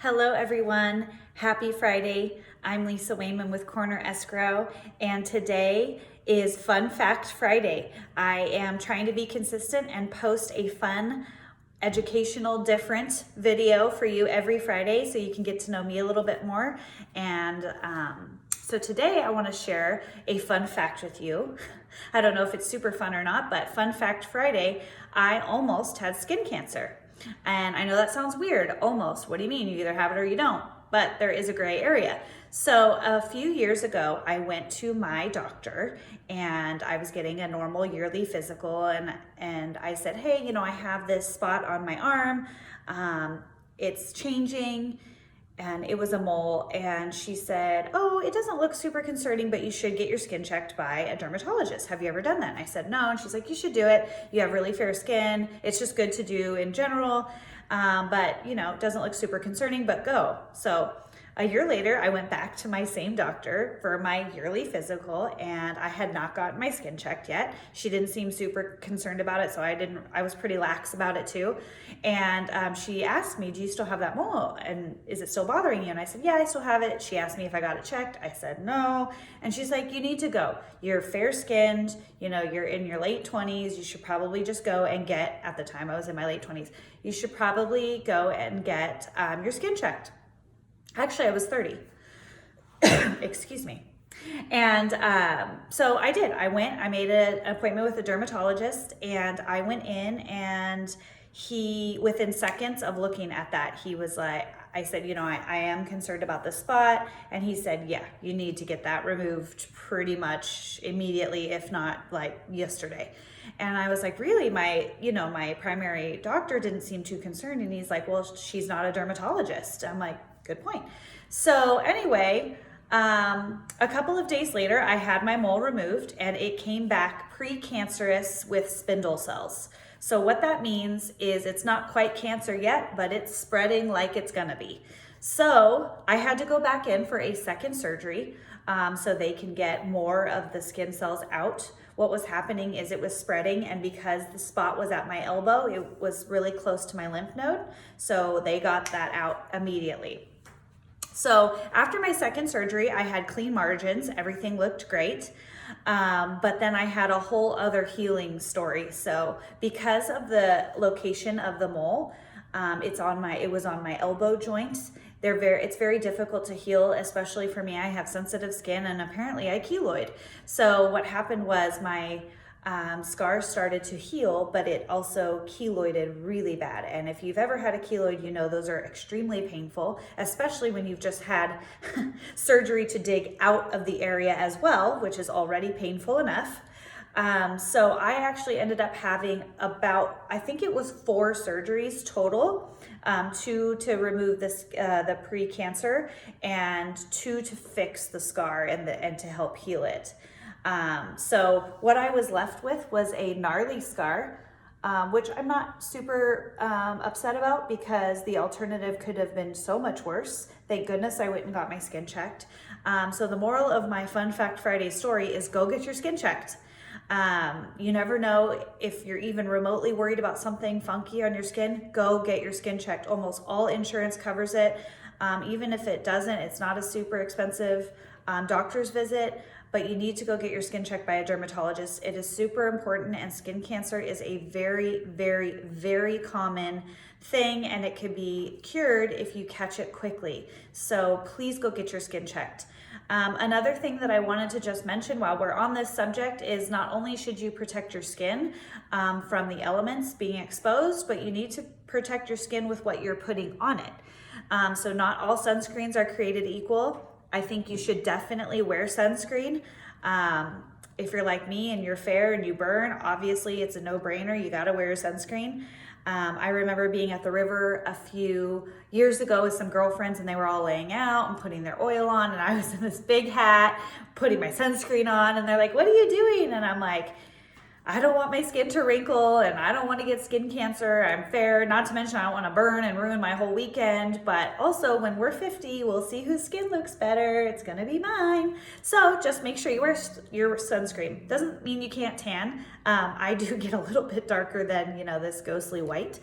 Hello everyone, happy Friday. I'm Lisa Wayman with Corner Escrow, and today is Fun Fact Friday. I am trying to be consistent and post a fun, educational, different video for you every Friday so you can get to know me a little bit more. And so today I want to share a fun fact with you. I don't know if it's super fun or not, but Fun Fact Friday, I almost had skin cancer. And I know that sounds weird, almost. What do you mean? You either have it or you don't. But there is a gray area. So a few years ago, I went to my doctor and I was getting a normal yearly physical, and I said, hey, I have this spot on my arm. It's changing. And it was a mole, and she said, oh, it doesn't look super concerning, but you should get your skin checked by a dermatologist. Have you ever done that? And I said, no. And she's like, you should do it. You have really fair skin. It's just good to do in general. But it doesn't look super concerning, but go. So a year later, I went back to my same doctor for my yearly physical, and I had not gotten my skin checked yet. She didn't seem super concerned about it, so I was pretty lax about it too. And she asked me, do you still have that mole? And is it still bothering you? And I said, yeah, I still have it. She asked me if I got it checked. I said, no. And she's like, you need to go. You're fair-skinned, you're in your late 20s. You should probably just go and get, at the time I was in my late 20s, you should probably go and get your skin checked. Actually, I was 30. Excuse me. And so I did. I made an appointment with a dermatologist, and I went in, and he, within seconds of looking at that, he was like, I said, I am concerned about the spot. And he said, yeah, you need to get that removed pretty much immediately, if not like yesterday. And I was like, really? My primary doctor didn't seem too concerned. And he's like, well, she's not a dermatologist. I'm like, good point. So anyway, a couple of days later, I had my mole removed, and it came back precancerous with spindle cells. So what that means is it's not quite cancer yet, but it's spreading like it's gonna be. So I had to go back in for a second surgery so they can get more of the skin cells out. What was happening is it was spreading, and because the spot was at my elbow, it was really close to my lymph node. So they got that out immediately. So after my second surgery, I had clean margins. Everything looked great. But then I had a whole other healing story. So because of the location of the mole, it was on my elbow joint. It's very difficult to heal, especially for me. I have sensitive skin, and apparently I keloid. So what happened was my scars started to heal, but it also keloided really bad. And if you've ever had a keloid, those are extremely painful, especially when you've just had surgery to dig out of the area as well, which is already painful enough. So I actually ended up having I think it was 4 surgeries total, 2 to remove the pre-cancer, and 2 to fix the scar and to help heal it. So what I was left with was a gnarly scar, which I'm not super upset about, because the alternative could have been so much worse. Thank goodness I went and got my skin checked. So the moral of my Fun Fact Friday story is go get your skin checked. You never know if you're even remotely worried about something funky on your skin. Go get your skin checked. Almost all insurance covers it. Even if it doesn't, it's not a super expensive doctor's visit, but you need to go get your skin checked by a dermatologist. It is super important, and skin cancer is a very, very, very common thing, and it can be cured if you catch it quickly. So please go get your skin checked. Another thing that I wanted to just mention while we're on this subject is not only should you protect your skin from the elements being exposed, but you need to protect your skin with what you're putting on it. So not all sunscreens are created equal. I think you should definitely wear sunscreen. If you're like me and you're fair and you burn, obviously it's a no-brainer. You gotta wear your sunscreen. I remember being at the river a few years ago with some girlfriends, and they were all laying out and putting their oil on, and I was in this big hat putting my sunscreen on, and they're like, what are you doing? And I'm like, I don't want my skin to wrinkle, and I don't want to get skin cancer. I'm fair, not to mention I don't want to burn and ruin my whole weekend. But also, when we're 50, we'll see whose skin looks better. It's going to be mine. So just make sure you wear your sunscreen. Doesn't mean you can't tan. I do get a little bit darker than, this ghostly white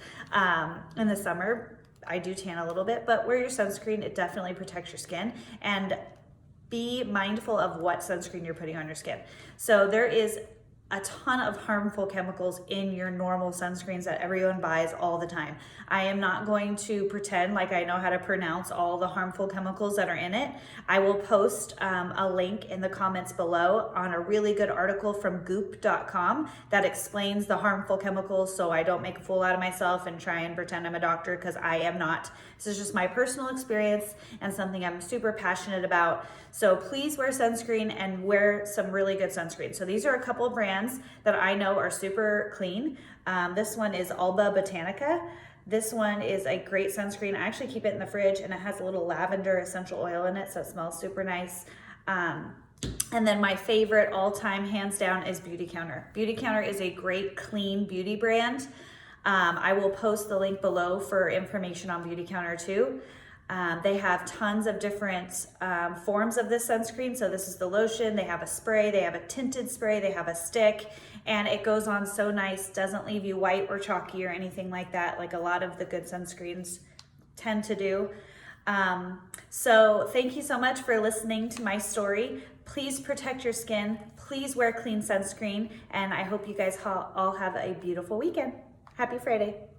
in the summer. I do tan a little bit, but wear your sunscreen. It definitely protects your skin. And be mindful of what sunscreen you're putting on your skin. So there is a ton of harmful chemicals in your normal sunscreens that everyone buys all the time. I am not going to pretend like I know how to pronounce all the harmful chemicals that are in it. I will post a link in the comments below on a really good article from goop.com that explains the harmful chemicals, so I don't make a fool out of myself and try and pretend I'm a doctor, because I am not. This is just my personal experience and something I'm super passionate about. So please wear sunscreen, and wear some really good sunscreen. So these are a couple of brands that I know are super clean. This one is Alba Botanica. This one is a great sunscreen. I actually keep it in the fridge, and it has a little lavender essential oil in it, so it smells super nice. And then my favorite all-time, hands down, is Beauty Counter. Beauty Counter is a great, clean beauty brand. I will post the link below for information on Beauty Counter too. They have tons of different forms of this sunscreen. So this is the lotion, they have a spray, they have a tinted spray, they have a stick, and it goes on so nice, doesn't leave you white or chalky or anything like that, like a lot of the good sunscreens tend to do. So thank you so much for listening to my story. Please protect your skin, please wear clean sunscreen, and I hope you guys all have a beautiful weekend. Happy Friday.